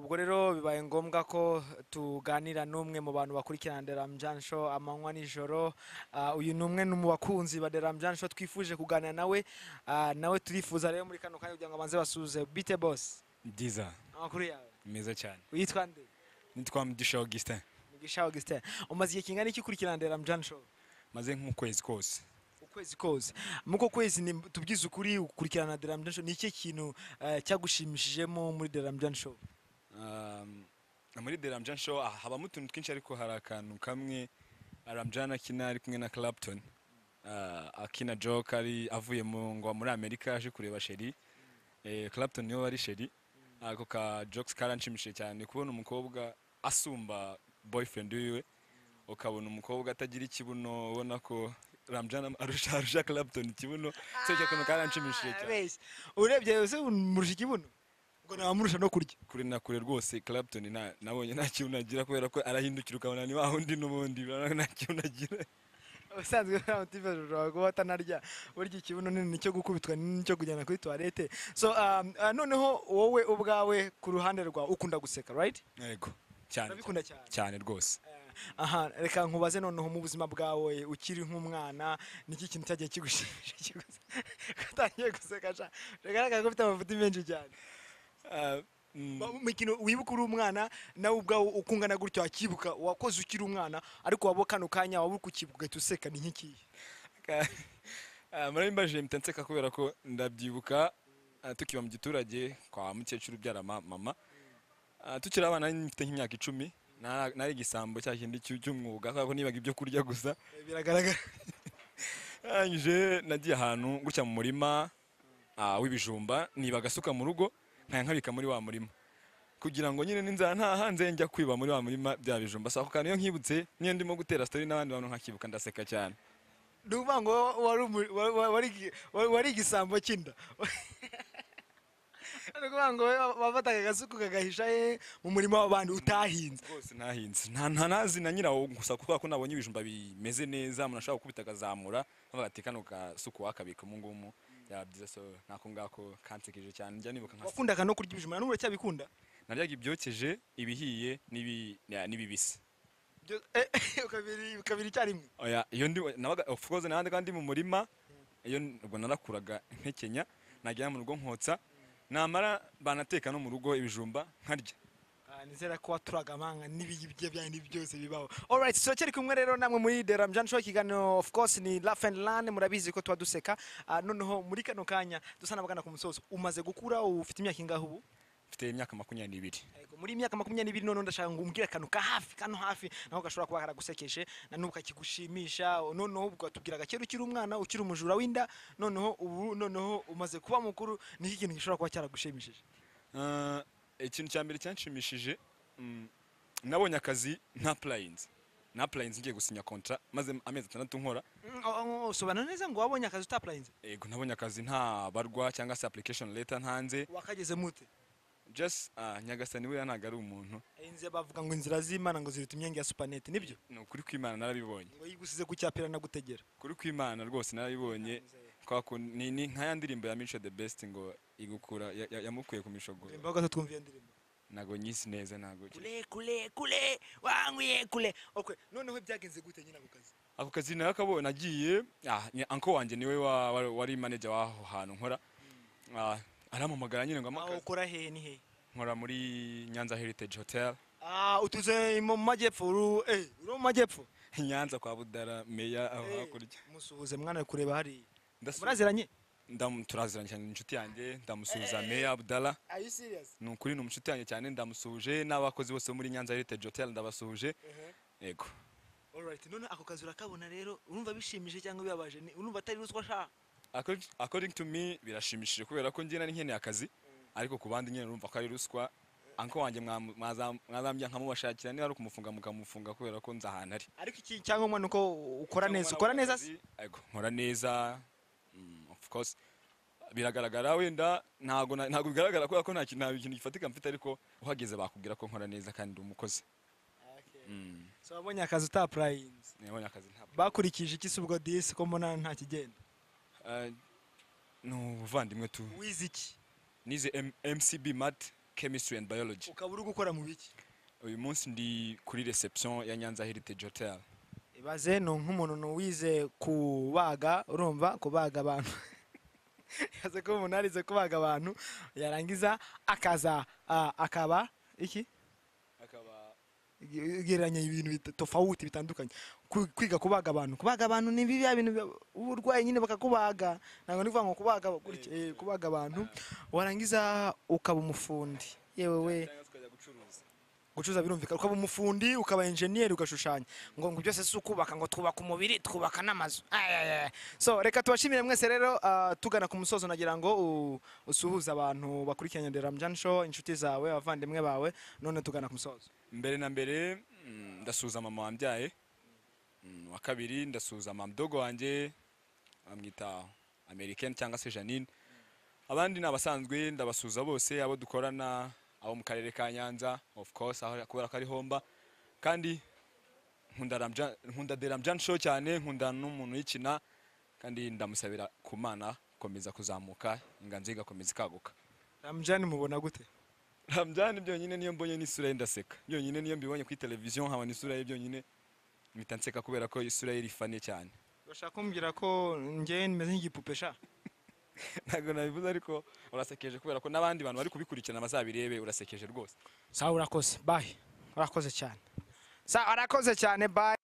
ubwo rero bibaye ngombwa ko tuganira n'umwe mu bantu bakurikirana The Ramjaane Show amanywa nijoro. Uyu ni umwe mu bakunzi ba The Ramjaane Show twifuje kuganira nawe. Nawe turifuza rero muri kano kanya kugira ngo abanze basuze. Bite boss? Byiza. Amakuru yawe? Meza cyane. Witwa nde? Nitwa Mugisha Augustin. Mugisha Augustin. Umaze igihe kingana iki ukurikirana The Ramjaane Show? Maze nk'ukwezi kose. Ukwezi kose. Muko kwezi ni tubwize ukuri ukurikirana The Ramjaane Show, ni iki kintu cyagushimishijemo muri The Ramjaane Show? Muri The Ramjaane Show habamo utuntu twinshi ariko hari akantu kamwe Ramjaane akina ari kumwe na Clapton. Akina joke ari avuye muri Amerika aje kureba Sheri. Clapton niwe wari Sheri. Ako ka jokes karanshimishije cyane kubona umukobwa asumba boyfriend wiwe, ukabona umukobwa atagira ikibuno, ubona ko Ramjaane arusha Clapton ikibuno. So cyo kantu karanshimishije cyane. Urebye yose umurusha ikibuno? Ngo namurusha no kurya. Kuri na kure rwose Clapton nabonye nta kibuno agira kubera ko arahindukira ukabona ni wahundi n'ubundi nta kibuno agira. Usanzwe nta motivation rwago batanarya burya ikibuno nini cyo gukubitwa n'icyo kujyana kuri toilette. So noneho wowe ubwawe ku ruhande rwa ukunda guseka, right? Yego cyane. Urabikunda cyane. Cyane rwose. Aha, reka nkubaze noneho mu buzima bwawe ukiri nk'umwana niki kintu cyagiye kigushimisha katangiye guseka sha. Reka ko ufite amafuti menshi cyane. Mikino wibuka uri umwana nawe ubwawe ukungana gutyo akibuka wakoze ukiri umwana ariko wabo kano kanya wabuka ukibuka tuseka ni nkiki? Murabimbaje mtenseka kubera ko ndabyibuka tukiba mu giturage kwa mukecuru byara mama. Tukiri abana mfite nk'imyaka 10 nari gisambo cya kindi cy'umwuga kako nibaga ibyo kurya gusa biragaragara. Nje nagiye ahantu gutya mu murima w'ibijumba nibaga suka mu rugo nkabika muri wa murima kugira ngo nyine ninza nta hanze njya kwiba muri wa murima bya bijumba. Sako kantu yo nkibutse niyo ndimo gutera story n'abandi bantu nkakibuka ndaseka cyane. Ndumva ngo wari gisambo kinda. Ndumva ngo bafataga gasuku kagahisha mu murima w'abandi utahinze. Rwose nahinze nta nazi na nyirawo gusa kuko ko nabonye ibijumba bimeze neza umuntu ashaka gukubita kazamura bavuga kano gasuku wakabika mu ngumu yabyiza. So nako ngako kansekije cyane njya nibuka nka wakundaga no kurya ibijumba n'ubwo cyabikunda. Naryaga ibyokeje ibihiye n'ibibisi ukabiri cyarimwe. Oya iyo ndi nabaga of course nandi kandi mu murima iyo ubwo narakuraga nkekenya nagira mu rugo nkotsa namara banateka no mu rugo ibijumba nkarya. Nizera ko waturaga amanga n'ibiyibye byandi byose bibaho. All right, so cyari kumwe rero namwe muri The Ramjaane Show kiganiro of course ni Laugh and Learn, murabizi ko twaduseka. Noneho muri kano kanya dusana bagana ku musozo. Umaze gukura ufite imyaka ingahe ubu? Mfite imyaka 22. Yego muri imyaka 22 none ndashaka ngo umbwire kano ka hafi naho gashobora kuba karagusekeshe na nuka kigushimisha. Noneho ubwo tubwiraga kero ukiri umwana ukiri umujura winda noneho umaze kuba mukuru niki kintu gishobora kuba cyaragushimishije? Ikintu cya mbere cyanshimishije nabonye akazi nta plains ngiye gusinya contract maze amezi 6 nkora. Sobanura neza ngo wabonye akazi uta plains? Yego nabonye akazi nta barwa cyangwa se application letter ntanze. Wakageze mute? Just Nyagasani we yanaga ari umuntu. Inze bavuga ngo inzira z'Imana ngo ziruta imyenge ya supernet nibyo? No kuri kw'Imana narabibonye. Ngo yigusize kucyapira na gutegera. Kuri kw'Imana rwose narabibonye. Kwako ni nka ya ndirimbo ya Mico the Best ngo igukura yamukuye ku mishogo. Imbaga twumviye ndirimbo. Nago nyisi neza nago. Kule wanguye kule. Okay, noneho byagenze gute nyina gukazi? Ako kazi nakabona nagiye uncle wanje niwe wari manager waho hantu nkora. Aramamagara nyine ngo amakazi. Ukora he ni he? Nkora muri Nyanza Heritage Hotel. Utuze mu majyepfo uro mu majyepfo? Nyanza kwa Budara meya aho hakurya. Musuhuze mwana kureba hari. Muraziranye? Turaziranye cyane inshuti yanjye ndamusuhuza meya Abdallah. Are you serious? Nukuri n'umushuti yanjye cyane ndamusuhuje n'abakozi bose muri Nyanza Heritage Hotel ndabasuhuje. Yego. All right, none ako kazi urakabona rero urumva bishimije cyangwa bibabaje urumva atari ruswa sha? According to me birashimishije kubera ko njye nari nkeneye akazi ariko ku bandi nyine urumva ko ari ruswa. Uncle wanje mwazambya nkamubashakira niba ari kumufunga mukamufunga kubera ko nzahana ari. Ariko iki cyangwa mwana uko ukora neza se? Yego nkora neza. Of course biragaragara wenda ntago bigaragara ko nta kintu gifatika mfite ariko uhageze bakubwira ko nkora neza kandi umukozi. So wabonye akazi uta plains? Nabonye akazi nta. Bakurikije iki subwo disi ko mbona nta kigenda? No buvandimwe tu. Wize iki? Nize MCB Mat chemistry and biology. ukaba uri gukora mu biki? Uyu munsi ndi kuri reception ya Nyanza Heritage Hotel. Ibaze no nk'umuntu wize kubaga, urumva kubaga abantu. Yaze ko umuntu arize kubaga abantu yarangiza akaza akaba iki? Akaba Geranya ibintu tofauti bitandukanye. Kwiga kubaga abantu ni bibi bintu uburwayi nyine bakakubaga. Ntabwo nivuga ngo kubaga abantu warangiza ukaba umufundi. Yewe we gucuruza birumvikana ukaba umufundi ukaba engineer ugashushanya ngo byose si ukubaka ngo twubaka umubiri twubaka n'amazu. So reka tubashimire mwese rero tugana ku musozo nagira ngo usuhuza abantu bakurikiranye The Ramjaane Show inshuti zawe abavandimwe bawe none tugana ku musozo. Mbere na mbere ndasuhuza mama wambyaye, wa kabiri ndasuhuza mama mdogo wanjye amwita American cyangwa se Janine, abandi nabasanzwe ndabasuhuza bose abo dukorana abo mu karere ka Nyanza of course aho kubera ko ari homba, kandi nkunda The Ramjaane Show cyane, nkunda n'umuntu yikina kandi ndamusabira ku Mana komeza kuzamuka inganzo igakomeza ikaguka. Ramjaane mubona gute? Ramjaane byonyine niyo mbonye n'isura ye ndaseka, byonyine niyo mbibonye kuri television nkabona isura ye byonyine mpita nseka kubera ko isura ye irifane cyane. Bashaka kumbwira ko nge nimeze nk'igipupe sha? Ntabwo nabivuze ariko urasekeje kubera ko n'abandi bantu bari kubikurikirana bazabirebe, urasekeje rwose. Sawa urakoze, bye. Urakoze cyane. Sawa urakoze cyane, bye.